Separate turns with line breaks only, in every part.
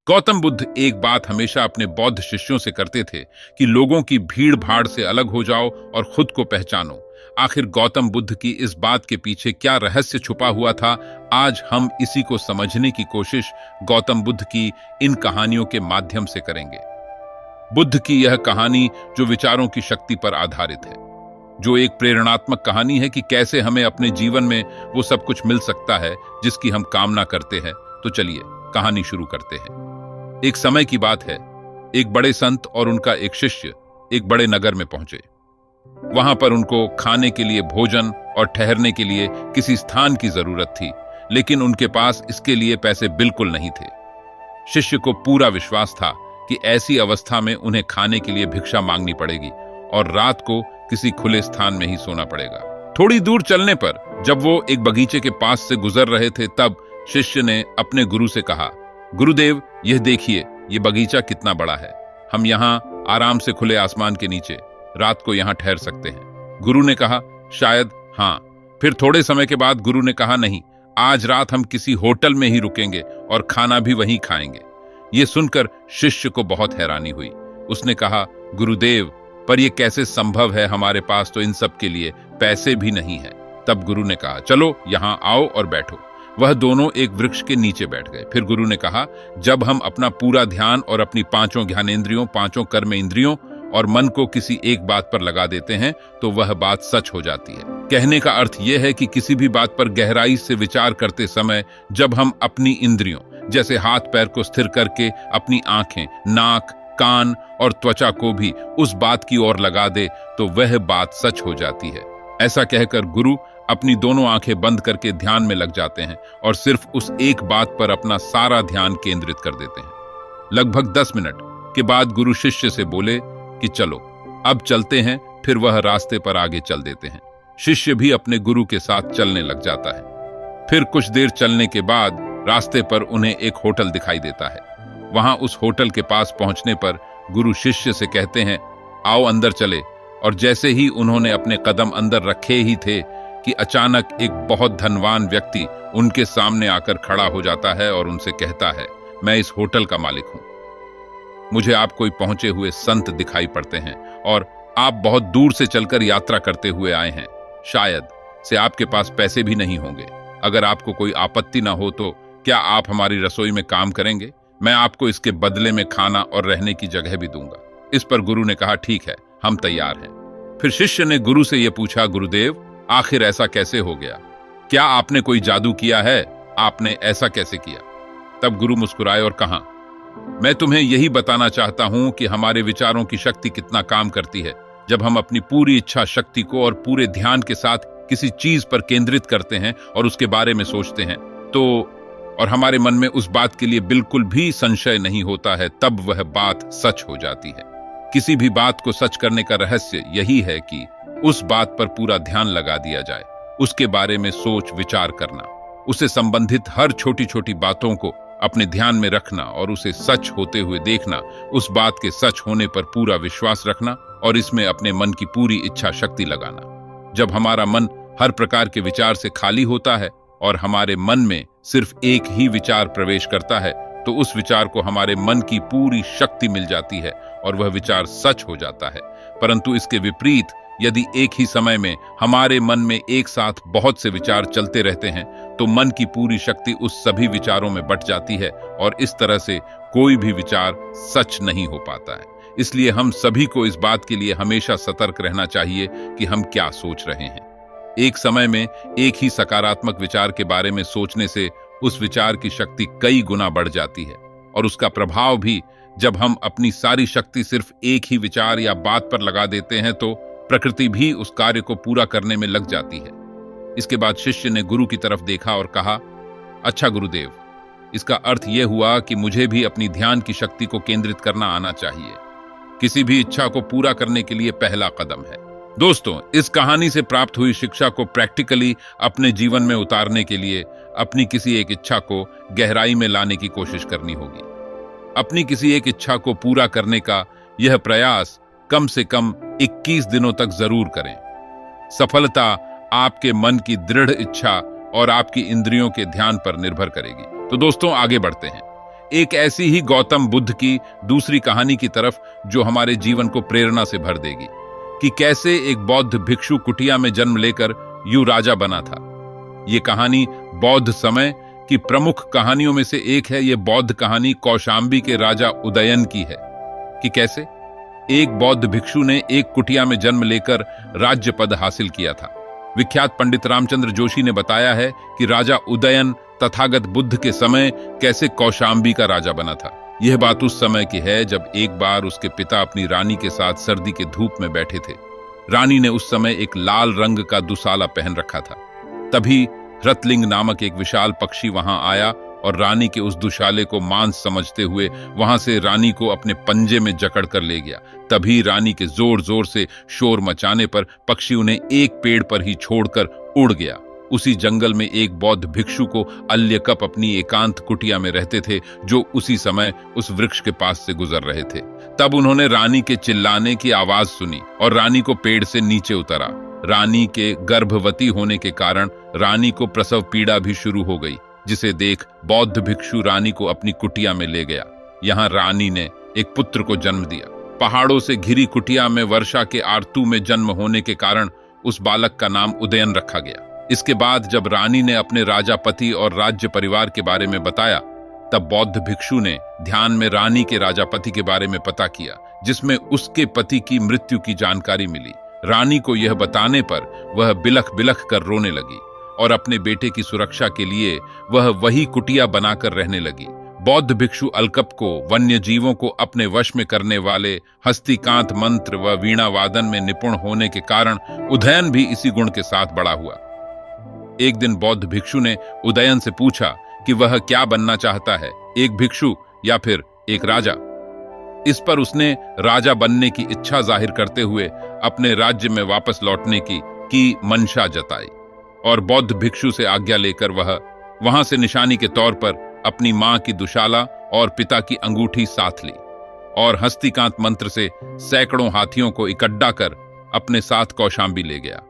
गौतम बुद्ध एक बात हमेशा अपने बौद्ध शिष्यों से करते थे कि लोगों की भीड़ भाड़ से अलग हो जाओ और खुद को पहचानो। आखिर गौतम बुद्ध की इस बात के पीछे क्या रहस्य छुपा हुआ था, आज हम इसी को समझने की कोशिश गौतम बुद्ध की इन कहानियों के माध्यम से करेंगे। बुद्ध की यह कहानी जो विचारों की शक्ति पर आधारित है, जो एक प्रेरणात्मक कहानी है कि कैसे हमें अपने जीवन में वो सब कुछ मिल सकता है जिसकी हम कामना करते हैं। तो चलिए कहानी शुरू करते हैं। एक समय की बात है, एक बड़े संत और उनका एक शिष्य एक बड़े नगर में पहुंचे। वहां पर उनको खाने के लिए भोजन और ठहरने के लिए किसी स्थान की जरूरत थी, लेकिन उनके पास इसके लिए पैसे बिल्कुल नहीं थे। शिष्य को पूरा विश्वास था कि ऐसी अवस्था में उन्हें खाने के लिए भिक्षा मांगनी पड़ेगी और रात को किसी खुले स्थान में ही सोना पड़ेगा। थोड़ी दूर चलने पर जब वो एक बगीचे के पास से गुजर रहे थे, तब शिष्य ने अपने गुरु से कहा, गुरुदेव, यह देखिए, ये बगीचा कितना बड़ा है। हम यहाँ आराम से खुले आसमान के नीचे रात को यहाँ ठहर सकते हैं। गुरु ने कहा, शायद हाँ। फिर थोड़े समय के बाद गुरु ने कहा, नहीं, आज रात हम किसी होटल में ही रुकेंगे और खाना भी वहीं खाएंगे। ये सुनकर शिष्य को बहुत हैरानी हुई। उसने कहा, गुरुदेव, पर यह कैसे संभव है, हमारे पास तो इन सब के लिए पैसे भी नहीं है। तब गुरु ने कहा, चलो यहाँ आओ और बैठो। वह दोनों एक वृक्ष के नीचे बैठ गए। फिर गुरु ने कहा, जब हम अपना पूरा ध्यान और अपनी पांचों ज्ञानेंद्रियों, पांचों कर्म इंद्रियों और मन को किसी एक बात पर लगा देते हैं तो वह बात सच हो जाती है। कहने का अर्थ यह है कि किसी भी बात पर गहराई से विचार करते समय जब हम अपनी इंद्रियों जैसे हाथ पैर को स्थिर करके अपनी आंखें, नाक, कान और त्वचा को भी उस बात की ओर लगा दे तो वह बात सच हो जाती है। ऐसा कहकर गुरु अपनी दोनों आंखें बंद करके ध्यान में लग जाते हैं और सिर्फ उस एक बात पर अपना सारा ध्यान केंद्रित कर देते हैं। लगभग 10 मिनट के बाद गुरु शिष्य से बोले कि चलो अब चलते हैं। फिर वह रास्ते पर आगे चल देते हैं। शिष्य भी अपने गुरु के साथ चलने लग जाता है। फिर कुछ देर चलने के बाद रास्ते पर उन्हें एक होटल दिखाई देता है। वहां उस होटल के पास पहुंचने पर गुरु शिष्य से कहते हैं, आओ अंदर चले। और जैसे ही उन्होंने अपने कदम अंदर रखे ही थे कि अचानक एक बहुत धनवान व्यक्ति उनके सामने आकर खड़ा हो जाता है और उनसे कहता है, मैं इस होटल का मालिक हूं। मुझे आप कोई पहुंचे हुए संत दिखाई पड़ते हैं और आप बहुत दूर से चलकर यात्रा करते हुए आए हैं। शायद से आपके पास पैसे भी नहीं होंगे। अगर आपको कोई आपत्ति ना हो तो क्या आप हमारी रसोई में काम करेंगे? मैं आपको इसके बदले में खाना और रहने की जगह भी दूंगा। इस पर गुरु ने कहा, ठीक है, हम तैयार हैं। फिर शिष्य ने गुरु से यह पूछा, गुरुदेव, आखिर ऐसा कैसे हो गया? क्या आपने कोई जादू किया है? आपने ऐसा कैसे किया? तब गुरु मुस्कुराए और कहा, मैं तुम्हें यही बताना चाहता हूं कि हमारे विचारों की शक्ति कितना काम करती है। जब हम अपनी पूरी इच्छा शक्ति को और पूरे ध्यान के साथ किसी चीज पर केंद्रित करते हैं और उसके बारे में सोचते हैं और हमारे मन में उस बात के लिए बिल्कुल भी संशय नहीं होता है, तब वह बात सच हो जाती है। किसी भी बात को सच करने का रहस्य यही है कि उस बात पर पूरा ध्यान लगा दिया जाए, उसके बारे में सोच विचार करना, उससे संबंधित हर छोटी छोटी बातों को अपने ध्यान में रखना और उसे सच होते हुए देखना, उस बात के सच होने पर पूरा विश्वास रखना और इसमें अपने मन की पूरी इच्छा शक्ति लगाना। जब हमारा मन हर प्रकार के विचार से खाली होता है और हमारे मन में सिर्फ एक ही विचार प्रवेश करता है तो उस विचार को हमारे मन की पूरी शक्ति मिल जाती है और वह विचार सच हो जाता है। परंतु इसके विपरीत यदि एक ही समय में हमारे मन में एक साथ बहुत से विचार चलते रहते हैं तो मन की पूरी शक्ति उस सभी विचारों में बट जाती है और इस तरह से कोई भी विचार सच नहीं हो पाता है। इसलिए हम सभी को इस बात के लिए हमेशा सतर्क रहना चाहिए कि हम क्या सोच रहे हैं। एक समय में एक ही सकारात्मक विचार के बारे में सोचने से उस विचार की शक्ति कई गुना बढ़ जाती है और उसका प्रभाव भी, जब हम अपनी सारी शक्ति सिर्फ एक ही विचार या बात पर लगा देते हैं तो प्रकृति भी उस कार्य को पूरा करने में लग जाती है। इसके बाद शिष्य ने गुरु की तरफ देखा और कहा, अच्छा गुरुदेव, इसका अर्थ यह हुआ कि मुझे भी अपनी ध्यान की शक्ति को केंद्रित करना आना चाहिए। किसी भी इच्छा को पूरा करने के लिए पहला कदम है। दोस्तों, इस कहानी से प्राप्त हुई शिक्षा को प्रैक्टिकली अपने जीवन में उतारने के लिए अपनी किसी एक इच्छा को गहराई में लाने की कोशिश करनी होगी। अपनी किसी एक इच्छा को पूरा करने का यह प्रयास कम से कम 21 दिनों तक जरूर करें। सफलता आपके मन की दृढ़ इच्छा और आपकी इंद्रियों के ध्यान पर निर्भर करेगी। तो दोस्तों, आगे बढ़ते हैं। एक ऐसी ही गौतम बुद्ध की दूसरी कहानी की तरफ जो हमारे जीवन को प्रेरणा से भर देगी कि कैसे एक बौद्ध भिक्षु कुटिया में जन्म लेकर यूं राजा बना था। ये कहानी बौद्ध समय की प्रमुख कहानियों में से एक है। ये बौद्ध कहानी कौशांबी के राजा उदयन की है कि कैसे एक बौद्ध भिक्षु ने एक कुटिया में जन्म लेकर राज्य पद हासिल किया था। विख्यात पंडित रामचंद्र जोशी ने बताया है कि राजा उदयन तथागत बुद्ध के समय कैसे कौशांबी का राजा बना था। यह बात उस समय की है जब एक बार उसके पिता अपनी रानी के साथ सर्दी के धूप में बैठे थे। रानी ने उस समय एक लाल रंग का दुसाला पहन रखा था। तभी हृतलिंग नामक एक विशाल पक्षी वहां आया और रानी के उस दुशाले को मांस समझते हुए वहां से रानी को अपने पंजे में जकड़ कर ले गया। तभी रानी के जोर जोर से शोर मचाने पर पक्षी उन्हें एक पेड़ पर ही छोड़कर उड़ गया। उसी जंगल में एक बौद्ध भिक्षु को अल्यकप अपनी एकांत कुटिया में रहते थे, जो उसी समय उस वृक्ष के पास से गुजर रहे थे। तब उन्होंने रानी के चिल्लाने की आवाज सुनी और रानी को पेड़ से नीचे उतारा। रानी के गर्भवती होने के कारण रानी को प्रसव पीड़ा भी शुरू हो गई, जिसे देख बौद्ध भिक्षु रानी को अपनी कुटिया में ले गया। यहाँ रानी ने एक पुत्र को जन्म दिया। पहाड़ों से घिरी कुटिया में वर्षा के आरतू में जन्म होने के कारण उस बालक का नाम उदयन रखा गया। इसके बाद जब रानी ने अपने राजा पति और राज्य परिवार के बारे में बताया, तब बौद्ध भिक्षु ने ध्यान में रानी के राजा पति के बारे में पता किया, जिसमें उसके पति की मृत्यु की जानकारी मिली। रानी को यह बताने पर वह बिलख बिलख कर रोने लगी और अपने बेटे की सुरक्षा के लिए वह वही कुटिया बनाकर रहने लगी। बौद्ध भिक्षु अलकप को वन्य जीवों को अपने वश में करने वाले हस्तिकांत मंत्र व वीणा वादन में निपुण होने के कारण उदयन भी इसी गुण के साथ बड़ा हुआ। एक दिन बौद्ध भिक्षु ने उदयन से पूछा कि वह क्या बनना चाहता है, एक भिक्षु या फिर एक राजा। इस पर उसने राजा बनने की इच्छा जाहिर करते हुए अपने राज्य में वापस लौटने की मंशा जताई और बौद्ध भिक्षु से आज्ञा लेकर वह वहां से निशानी के तौर पर अपनी मां की दुशाला और पिता की अंगूठी साथ ली और हस्तिकांत मंत्र से सैकड़ों हाथियों को इकट्ठा कर अपने साथ कौशांबी ले गया।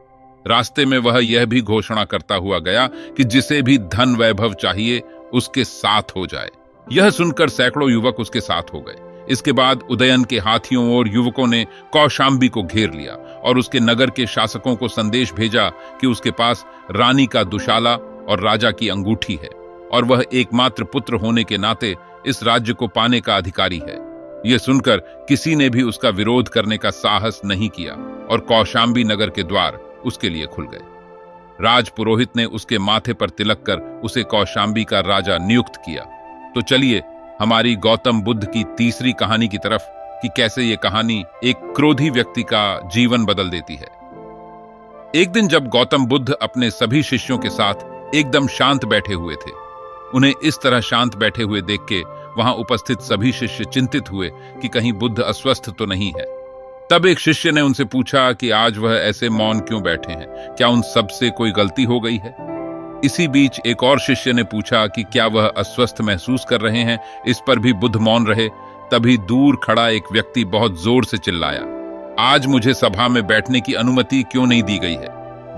रास्ते में वह यह भी घोषणा करता हुआ गया कि जिसे भी धन वैभव चाहिए उसके साथ हो जाए। यह सुनकर सैकड़ों युवक उसके साथ हो गए। इसके बाद उदयन के हाथियों और युवकों ने कौशांबी को घेर लिया और उसके नगर के शासकों को संदेश भेजा कि उसके पास रानी का दुशाला और राजा की अंगूठी है और वह एकमात्र पुत्र होने के नाते इस राज्य को पाने का अधिकारी है। यह सुनकर किसी ने भी उसका विरोध करने का साहस नहीं किया और कौशांबी नगर के द्वार उसके लिए खुल गए। राज पुरोहित ने उसके माथे पर तिलक कर उसे कौशांबी का राजा नियुक्त किया। तो चलिए हमारी गौतम बुद्ध की तीसरी कहानी की तरफ कि कैसे ये कहानी एक क्रोधी व्यक्ति का जीवन बदल देती है। एक दिन जब गौतम बुद्ध अपने सभी शिष्यों के साथ एकदम शांत बैठे हुए थे, उन्हें इस तरह शांत बैठे हुए देख के वहां उपस्थित सभी शिष्य चिंतित हुए कि कहीं बुद्ध अस्वस्थ तो नहीं है। तब एक शिष्य ने उनसे पूछा कि आज वह ऐसे मौन क्यों बैठे हैं, क्या उन सब से कोई गलती हो गई है? इसी बीच एक और शिष्य ने पूछा कि क्या वह अस्वस्थ महसूस कर रहे हैं। इस पर भी बुद्ध मौन रहे। तभी दूर खड़ा एक व्यक्ति बहुत जोर से चिल्लाया, आज मुझे सभा में बैठने की अनुमति क्यों नहीं दी गई है?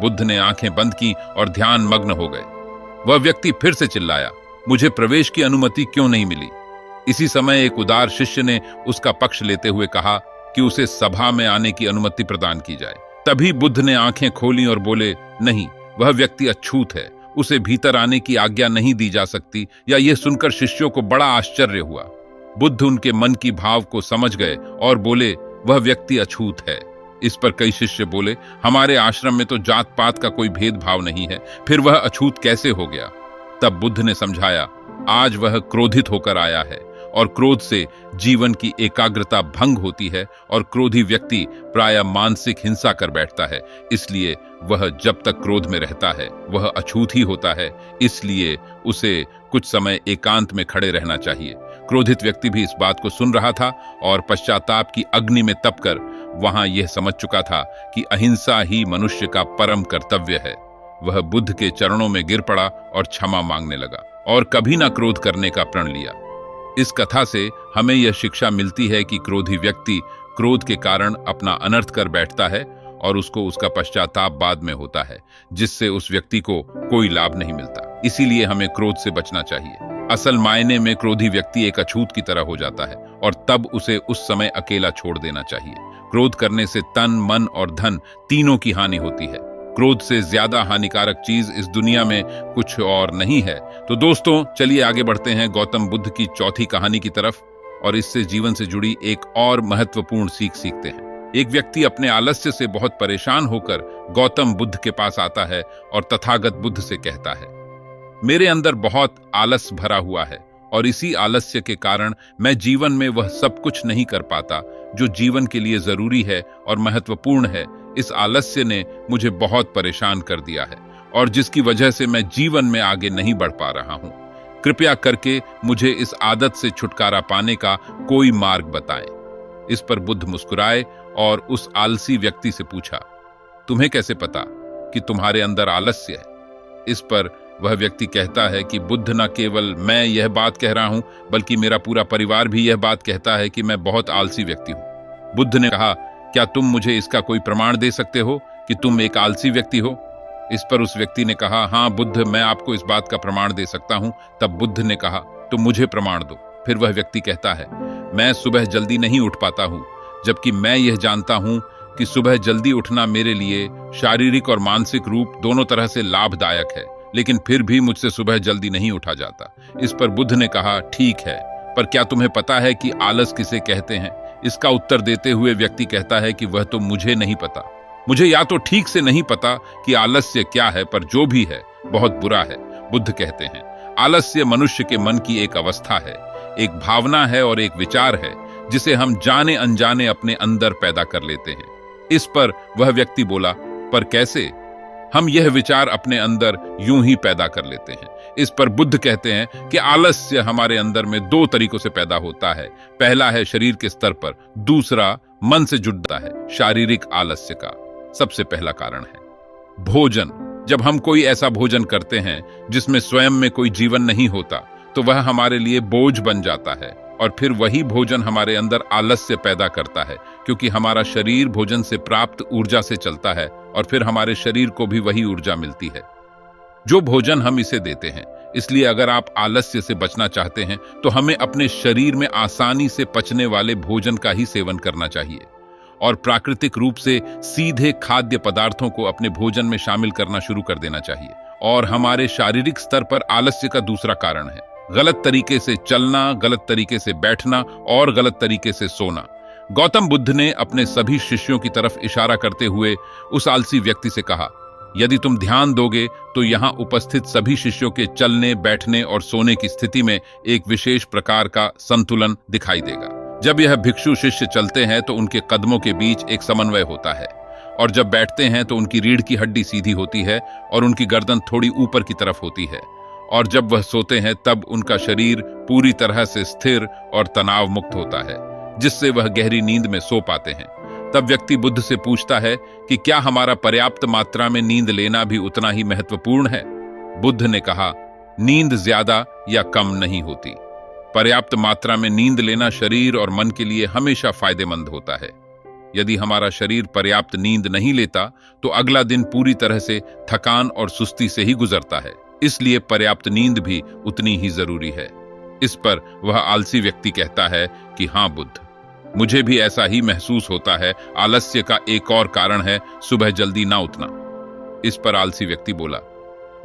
बुद्ध ने आंखें बंद की और ध्यान मग्न हो गए। वह व्यक्ति फिर से चिल्लाया, मुझे प्रवेश की अनुमति क्यों नहीं मिली? इसी समय एक उदार शिष्य ने उसका पक्ष लेते हुए कहा कि उसे सभा में आने की अनुमति प्रदान की जाए। तभी बुद्ध ने आंखें खोली और बोले, नहीं, वह व्यक्ति अछूत है, उसे भीतर आने की आज्ञा नहीं दी जा सकती। या यह सुनकर शिष्यों को बड़ा आश्चर्य हुआ। बुद्ध उनके मन की भाव को समझ गए और बोले, वह व्यक्ति अछूत है। इस पर कई शिष्य बोले, हमारे आश्रम में तो जात पात का कोई भेदभाव नहीं है, फिर वह अछूत कैसे हो गया? तब बुद्ध ने समझाया, आज वह क्रोधित होकर आया है और क्रोध से जीवन की एकाग्रता भंग होती है और क्रोधी व्यक्ति प्रायः मानसिक हिंसा कर बैठता है। इसलिए वह जब तक क्रोध में रहता है वह अछूत ही होता है। इसलिए उसे कुछ समय एकांत में खड़े रहना चाहिए। क्रोधित व्यक्ति भी इस बात को सुन रहा था और पश्चाताप की अग्नि में तपकर वहां यह समझ चुका था कि अहिंसा ही मनुष्य का परम कर्तव्य है। वह बुद्ध के चरणों में गिर पड़ा और क्षमा मांगने लगा और कभी ना क्रोध करने का प्रण लिया। इस कथा से हमें यह शिक्षा मिलती है कि क्रोधी व्यक्ति क्रोध के कारण अपना अनर्थ कर बैठता है और उसको उसका पश्चाताप बाद में होता है, जिससे उस व्यक्ति को कोई लाभ नहीं मिलता। इसीलिए हमें क्रोध से बचना चाहिए। असल मायने में क्रोधी व्यक्ति एक अछूत की तरह हो जाता है और तब उसे उस समय अकेला छोड़ देना चाहिए। क्रोध करने से तन, मन और धन तीनों की हानि होती है। क्रोध से ज्यादा हानिकारक चीज इस दुनिया में कुछ और नहीं है। तो दोस्तों, चलिए आगे बढ़ते हैं गौतम बुद्ध की चौथी कहानी की तरफ और इससे जीवन से जुड़ी एक और महत्वपूर्ण सीख सीखते हैं। एक व्यक्ति अपने आलस्य से बहुत परेशान होकर गौतम बुद्ध के पास आता है और तथागत बुद्ध से कहता है, मेरे अंदर बहुत आलस भरा हुआ है और इसी आलस्य के कारण मैं जीवन में वह सब कुछ नहीं कर पाता जो जीवन के लिए जरूरी है और महत्वपूर्ण है। इस आलस्य ने मुझे बहुत परेशान कर दिया है और जिसकी वजह से मैं जीवन में आगे नहीं बढ़ पा रहा हूं। कृपया करके मुझे इस आदत से छुटकारा पाने का कोई मार्ग बताएं। इस पर बुद्ध मुस्कुराए और उस आलसी व्यक्ति से पूछा, तुम्हें कैसे पता कि तुम्हारे अंदर आलस्य है? इस पर वह व्यक्ति कहता है कि बुद्ध, न केवल मैं यह बात कह रहा हूं बल्कि मेरा पूरा परिवार भी यह बात कहता है कि मैं बहुत आलसी व्यक्ति हूं। बुद्ध ने कहा, क्या तुम मुझे इसका कोई प्रमाण दे सकते हो कि तुम एक आलसी व्यक्ति हो? इस पर उस व्यक्ति ने कहा, हाँ बुद्ध, मैं आपको इस बात का प्रमाण दे सकता हूं। तब बुद्ध ने कहा, तो मुझे प्रमाण दो। फिर वह व्यक्ति कहता है, मैं सुबह जल्दी नहीं उठ पाता हूं, जबकि मैं यह जानता हूं कि सुबह जल्दी उठना मेरे लिए शारीरिक और मानसिक रूप दोनों तरह से लाभदायक है, लेकिन फिर भी मुझसे सुबह जल्दी नहीं उठा जाता। इस पर बुद्ध ने कहा, ठीक है, पर क्या तुम्हें पता है कि आलस किसे कहते हैं? इसका उत्तर देते हुए व्यक्ति कहता है कि वह तो मुझे नहीं पता। मुझे या तो ठीक से नहीं पता कि आलस्य क्या है, पर जो भी है बहुत बुरा है। बुद्ध कहते हैं, आलस्य मनुष्य के मन की एक अवस्था है, एक भावना है और एक विचार है जिसे हम जाने अनजाने अपने अंदर पैदा कर लेते हैं। इस पर वह व्यक्ति बोला, पर कैसे? हम यह विचार अपने अंदर यूं ही पैदा कर लेते हैं। इस पर बुद्ध कहते हैं कि आलस्य हमारे अंदर में दो तरीकों से पैदा होता है। पहला है शरीर के स्तर पर, दूसरा मन से जुड़ता है। शारीरिक आलस्य का सबसे पहला कारण है भोजन। जब हम कोई ऐसा भोजन करते हैं जिसमें स्वयं में कोई जीवन नहीं होता, तो वह हमारे लिए बोझ बन जाता है और फिर वही भोजन हमारे अंदर आलस्य पैदा करता है, क्योंकि हमारा शरीर भोजन से प्राप्त ऊर्जा से चलता है और फिर हमारे शरीर को भी वही ऊर्जा मिलती है जो भोजन हम इसे देते हैं। इसलिए अगर आप आलस्य से बचना चाहते हैं तो हमें अपने शरीर में आसानी से पचने वाले भोजन का ही सेवन करना चाहिए और प्राकृतिक रूप से सीधे खाद्य पदार्थों को अपने भोजन में शामिल करना शुरू कर देना चाहिए। और हमारे शारीरिक स्तर पर आलस्य का दूसरा कारण है गलत तरीके से चलना, गलत तरीके से बैठना और गलत तरीके से सोना। गौतम बुद्ध ने अपने सभी शिष्यों की तरफ इशारा करते हुए उस आलसी व्यक्ति से कहा, यदि तुम ध्यान दोगे तो यहाँ उपस्थित सभी शिष्यों के चलने, बैठने और सोने की स्थिति में एक विशेष प्रकार का संतुलन दिखाई देगा। जब यह भिक्षु शिष्य चलते हैं तो उनके कदमों के बीच एक समन्वय होता है और जब बैठते हैं तो उनकी रीढ़ की हड्डी सीधी होती है और उनकी गर्दन थोड़ी ऊपर की तरफ होती है और जब वह सोते हैं तब उनका शरीर पूरी तरह से स्थिर और तनाव मुक्त होता है, जिससे वह गहरी नींद में सो पाते हैं। तब व्यक्ति बुद्ध से पूछता है कि क्या हमारा पर्याप्त मात्रा में नींद लेना भी उतना ही महत्वपूर्ण है? बुद्ध ने कहा, नींद ज्यादा या कम नहीं होती। पर्याप्त मात्रा में नींद लेना शरीर और मन के लिए हमेशा फायदेमंद होता है। यदि हमारा शरीर पर्याप्त नींद नहीं लेता तो अगला दिन पूरी तरह से थकान और सुस्ती से ही गुजरता है। इसलिए पर्याप्त नींद भी उतनी ही जरूरी है। इस पर वह आलसी व्यक्ति कहता है कि हाँ बुद्ध, मुझे भी ऐसा ही महसूस होता है। आलस्य का एक और कारण है सुबह जल्दी ना उठना। इस पर आलसी व्यक्ति बोला,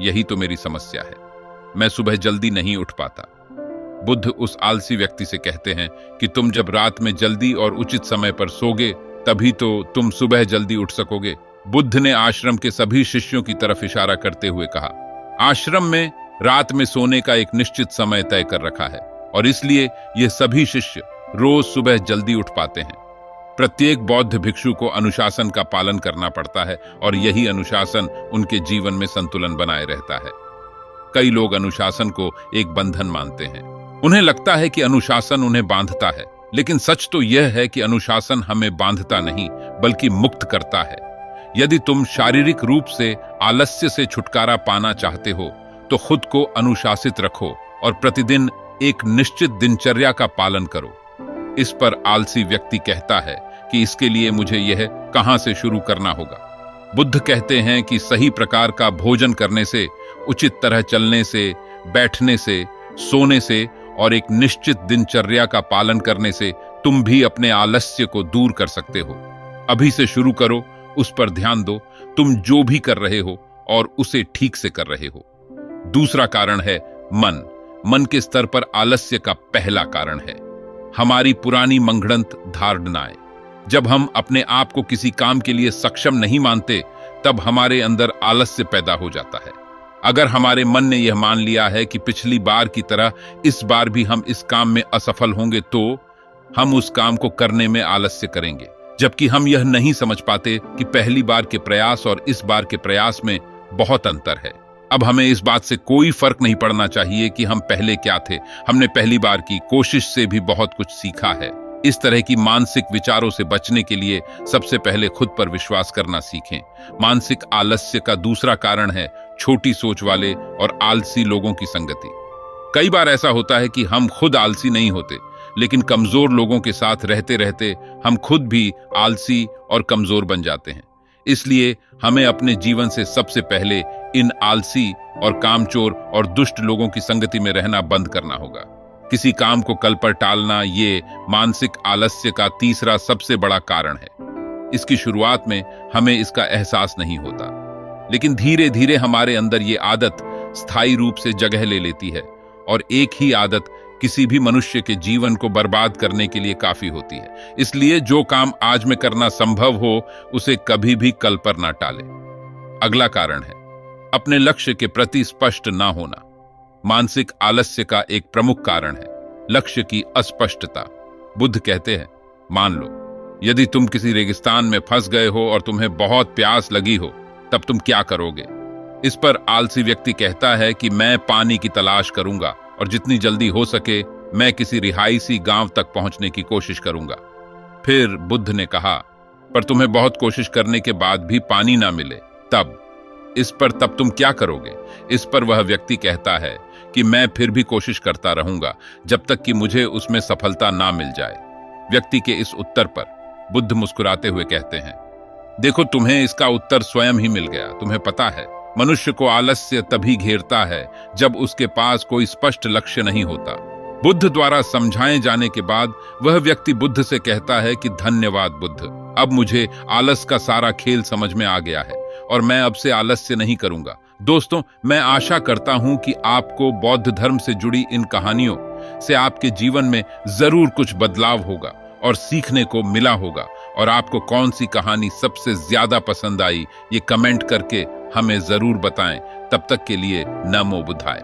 यही तो मेरी समस्या है, मैं सुबह जल्दी नहीं उठ पाता। बुद्ध उस आलसी व्यक्ति से कहते हैं कि तुम जब रात में जल्दी और उचित समय पर सोगे तभी तो तुम सुबह जल्दी उठ सकोगे। बुद्ध ने आश्रम के सभी शिष्यों की तरफ इशारा करते हुए कहा, आश्रम में रात में सोने का एक निश्चित समय तय कर रखा है और इसलिए ये सभी शिष्य रोज सुबह जल्दी उठ पाते हैं। प्रत्येक बौद्ध भिक्षु को अनुशासन का पालन करना पड़ता है और यही अनुशासन उनके जीवन में संतुलन बनाए रहता है। कई लोग अनुशासन को एक बंधन मानते हैं। उन्हें लगता है कि अनुशासन उन्हें बांधता है, लेकिन सच तो यह है कि अनुशासन हमें बांधता नहीं बल्कि मुक्त करता है। यदि तुम शारीरिक रूप से आलस्य से छुटकारा पाना चाहते हो तो खुद को अनुशासित रखो और प्रतिदिन एक निश्चित दिनचर्या का पालन करो। इस पर आलसी व्यक्ति कहता है कि इसके लिए मुझे यह कहां से शुरू करना होगा। बुद्ध कहते हैं कि सही प्रकार का भोजन करने से, उचित तरह चलने से, बैठने से सोने से और एक निश्चित दिनचर्या का पालन करने से तुम भी अपने आलस्य को दूर कर सकते हो। अभी से शुरू करो, उस पर ध्यान दो, तुम जो भी कर रहे हो और उसे ठीक से कर रहे हो। दूसरा कारण है मन। मन के स्तर पर आलस्य का पहला कारण है हमारी पुरानी मंगढ़ंत धारणाएं। जब हम अपने आप को किसी काम के लिए सक्षम नहीं मानते, तब हमारे अंदर आलस्य पैदा हो जाता है। अगर हमारे मन ने यह मान लिया है कि पिछली बार की तरह इस बार भी हम इस काम में असफल होंगे, तो हम उस काम को करने में आलस्य करेंगे, जबकि हम यह नहीं समझ पाते कि पहली बार के प्रयास और इस बार के प्रयास में बहुत अंतर है। अब हमें इस बात से कोई फर्क नहीं पड़ना चाहिए कि हम पहले क्या थे। हमने पहली बार की कोशिश से भी बहुत कुछ सीखा है। इस तरह की मानसिक विचारों से बचने के लिए सबसे पहले खुद पर विश्वास करना सीखें। मानसिक आलस्य का दूसरा कारण है छोटी सोच वाले और आलसी लोगों की संगति। कई बार ऐसा होता है कि हम खुद आलसी नहीं होते, लेकिन कमजोर लोगों के साथ रहते रहते हम खुद भी आलसी और कमजोर बन जाते हैं। इसलिए हमें अपने जीवन से सबसे पहले इन आलसी और कामचोर और दुष्ट लोगों की संगति में रहना बंद करना होगा। किसी काम को कल पर टालना ये मानसिक आलस्य का तीसरा सबसे बड़ा कारण है। इसकी शुरुआत में हमें इसका एहसास नहीं होता, लेकिन धीरे धीरे हमारे अंदर ये आदत स्थायी रूप से जगह ले लेती है, और एक ही आदत किसी भी मनुष्य के जीवन को बर्बाद करने के लिए काफी होती है। इसलिए जो काम आज में करना संभव हो, उसे कभी भी कल पर ना टालें। अगला कारण है अपने लक्ष्य के प्रति स्पष्ट ना होना। मानसिक आलस्य का एक प्रमुख कारण है लक्ष्य की अस्पष्टता। बुद्ध कहते हैं, मान लो यदि तुम किसी रेगिस्तान में फंस गए हो और तुम्हें बहुत प्यास लगी हो, तब तुम क्या करोगे? इस पर आलसी व्यक्ति कहता है कि मैं पानी की तलाश करूंगा और जितनी जल्दी हो सके मैं किसी रिहायशी गांव तक पहुंचने की कोशिश करूंगा। फिर बुद्ध ने कहा, पर तुम्हें बहुत कोशिश करने के बाद भी पानी ना मिले, तब तुम क्या करोगे? इस पर वह व्यक्ति कहता है कि मैं फिर भी कोशिश करता रहूंगा जब तक कि मुझे उसमें सफलता ना मिल जाए। व्यक्ति के इस उत्तर पर बुद्ध मुस्कुराते हुए कहते हैं, देखो तुम्हें इसका उत्तर स्वयं ही मिल गया। तुम्हें पता है मनुष्य को आलस्य तभी घेरता है जब उसके पास कोई स्पष्ट लक्ष्य नहीं होता। बुद्ध द्वारा समझाए जाने के बाद वह व्यक्ति बुद्ध से कहता है कि धन्यवाद बुद्ध, अब मुझे आलस का सारा खेल समझ में आ गया है और मैं अब से आलस्य नहीं करूंगा। दोस्तों, मैं आशा करता हूं कि आपको बौद्ध धर्म से जुड़ी इन कहानियों से आपके जीवन में जरूर कुछ बदलाव होगा और सीखने को मिला होगा। और आपको कौन सी कहानी सबसे ज्यादा पसंद आई, ये कमेंट करके हमें जरूर बताएं। तब तक के लिए नमो बुद्धाय।